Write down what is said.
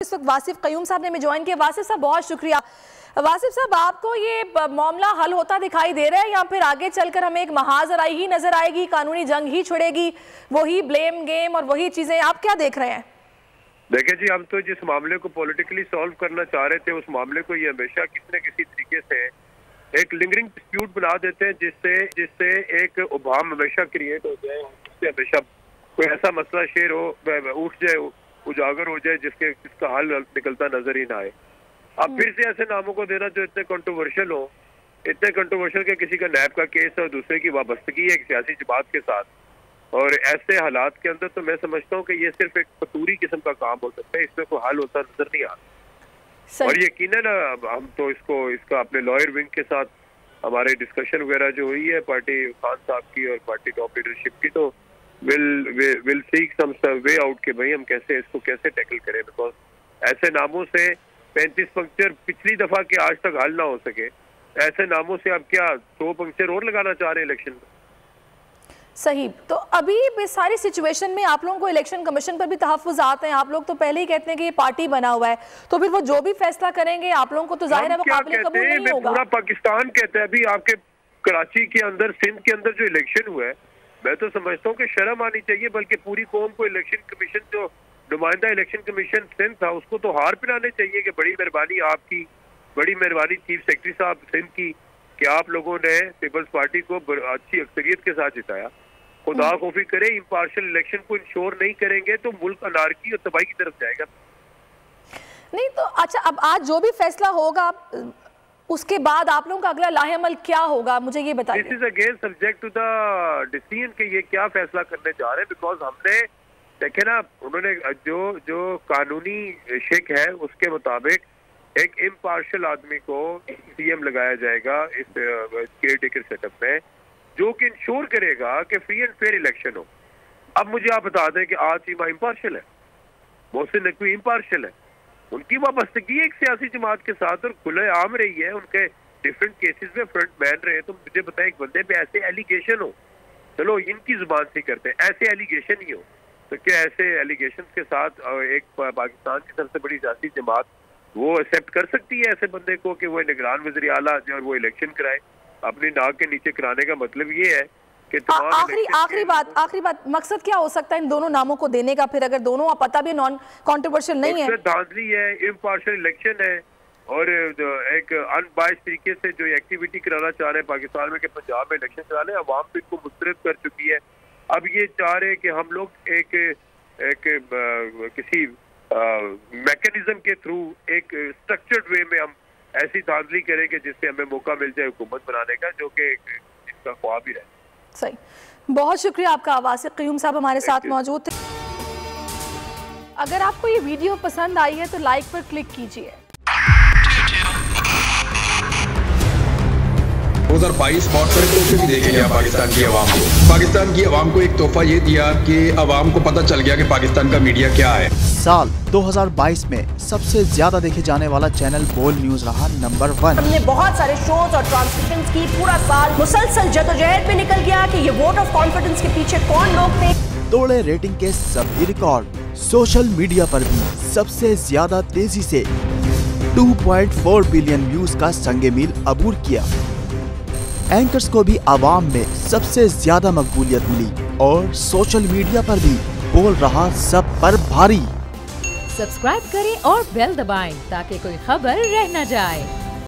इस वक्त वासिफ क़य्यूम साहब ने हमें ज्वाइन किया। वासिफ साहब बहुत शुक्रिया। वासिफ साहब, आपको ये मामला हल होता दिखाई दे रहा है या फिर आगे चलकर हमें एक महाजराई ही नजर आएगी, कानूनी जंग ही छिड़ेगी, वही ब्लेम गेम और वही चीजें, आप क्या देख रहे हैं? देखिए जी, हम तो जिस मामले को पॉलिटिकली सॉल्व करना चाह रहे थे उस मामले को ये हमेशा किसी न किसी तरीके से एक लिंगरिंग डिस्प्यूट बना देते हैं जिससे एक उभाम हमेशा क्रिएट हो जाए, जिससे हमेशा कोई ऐसा मसला शेर हो, उठ जाए, उजागर हो जाए जिसका हल निकलता नजर ही ना आए। अब फिर से ऐसे नामों को देना जो इतने कंट्रोवर्शियल हो, इतने कंट्रोवर्शियल के किसी का नैब का केस है और दूसरे की वाबस्तगी है एक सियासी जमात के साथ, और ऐसे हालात के अंदर तो मैं समझता हूँ कि ये सिर्फ एक फतूरी किस्म का काम हो सकता है, इसमें कोई हल होता नजर नहीं आता। और यकीनन हम तो इसका अपने लॉयर विंग के साथ हमारे डिस्कशन वगैरह जो हुई है पार्टी खान साहब की और पार्टी टॉप लीडरशिप की, तो will seek some way out के भाई हम इसको कैसे टैकल करें, बिकॉज ऐसे नामों से 35 पंक्चर पिछली दफा के आज तक हल ना हो सके, ऐसे नामों से अब क्या 100 पंक्चर और लगाना चाह रहे हैं इलेक्शन में? सही। तो अभी इस सारी सिचुएशन में आप लोगों को इलेक्शन कमीशन पर भी तहफ्फुज़ात हैं, आप लोग तो पहले ही कहते हैं कि ये पार्टी बना हुआ है, तो फिर वो जो भी फैसला करेंगे आप लोगों को तो जाहिर है वो काबिल कबूल नहीं होगा। पूरा पाकिस्तान कहते हैं। अभी आपके कराची के अंदर, सिंध के अंदर जो इलेक्शन हुआ है, मैं तो समझता हूँ कि शर्म आनी चाहिए, बल्कि पूरी कौम को इलेक्शन कमीशन, जो नुमाइंदा इलेक्शन कमीशन सिंध था, उसको तो हार पिलाने चाहिए कि बड़ी मेहरबानी आपकी, बड़ी मेहरबानी चीफ सेक्रेटरी साहब सिंध की कि आप लोगों ने पीपल्स पार्टी को अच्छी अक्सरियत के साथ जिताया। खुदा खौफी करे, इम्पार्शियल इलेक्शन को इंश्योर नहीं करेंगे तो मुल्क अनारकी और तबाही की तरफ जाएगा। नहीं तो अच्छा, अब आज जो भी फैसला होगा उसके बाद आप लोगों का अगला लाहेअमल क्या होगा, मुझे ये बताइए। This is again subject to the decision कि ये क्या फैसला करने जा रहे हैं, बिकॉज हमने देखे ना, उन्होंने जो कानूनी शिक है उसके मुताबिक एक इम्पार्शियल आदमी को सीएम लगाया जाएगा इस केयर टेकर सेटअप में, जो कि इंश्योर करेगा कि फ्री एंड फेयर इलेक्शन हो। अब मुझे आप बता दें कि आज चीमा इम्पार्शियल है, मोहसिन नकवी इम्पार्शियल है, उनकी वाबस्तगी एक सियासी जमात के साथ और खुले आम रही है, उनके डिफरेंट केसेस में फ्रंट मैन रहे। तो मुझे बताएं, एक बंदे पे ऐसे एलिगेशन हो, चलो इनकी जुबान से करते हैं, ऐसे एलिगेशन ही हो, तो क्या ऐसे एलिगेशन के साथ एक पाकिस्तान की सबसे बड़ी सियासी जमात वो एक्सेप्ट कर सकती है ऐसे बंदे को कि वो निगरान वज़ीर आला जो वो इलेक्शन कराए? अपनी नाक के नीचे कराने का मतलब ये है कि आखिरी बात मकसद क्या हो सकता है इन दोनों नामों को देने का? फिर अगर दोनों आप पता भी नॉन कंट्रोवर्शियल नहीं है, धांधली है, इम्पार्शियल इलेक्शन है, और एक अनबायस्ड तरीके से जो एक्टिविटी कराना चाह रहे हैं पाकिस्तान में कि पंजाब में इलेक्शन करा लें, अवाम तो इनको मुस्तरद कर चुकी है। अब ये चाह रहे हैं कि हम लोग किसी मैकेनिज्म के थ्रू एक स्ट्रक्चर्ड वे में हम ऐसी धांधली करें कि जिससे हमें मौका मिल जाए हुकूमत बनाने का, जो कि इसका ख्वाब ही रहे। सही, बहुत शुक्रिया आपका। वासिफ क़य्यूम साहब हमारे साथ मौजूद थे। अगर आपको ये वीडियो पसंद आई है तो लाइक पर क्लिक कीजिए। 2022 बहुत बड़े तोहफे भी देके गया पाकिस्तान की आवाम को। पाकिस्तान की आवाम को एक तोहफा ये दिया कि आवाम को पता चल गया कि पाकिस्तान का मीडिया क्या है। साल 2022 में सबसे ज्यादा देखे जाने वाला चैनल बोल न्यूज रहा नंबर 1। हमने बहुत सारे शोज और ट्रांसमिशंस की, पूरा साल मुसलसल जदोजहद में निकल गया कि ये वोट ऑफ कॉन्फिडेंस के पीछे कौन लोग थे। तोड़े रेटिंग के सभी रिकॉर्ड। सोशल मीडिया पर भी सबसे ज्यादा तेजी से 2.4 बिलियन व्यूज का संगे मील अबूर किया। एंकर्स को भी आवाम में सबसे ज्यादा मकबूलियत मिली और सोशल मीडिया पर भी बोल रहा सब पर भारी। सब्सक्राइब करें और बेल दबाएं ताकि कोई खबर रह न जाए।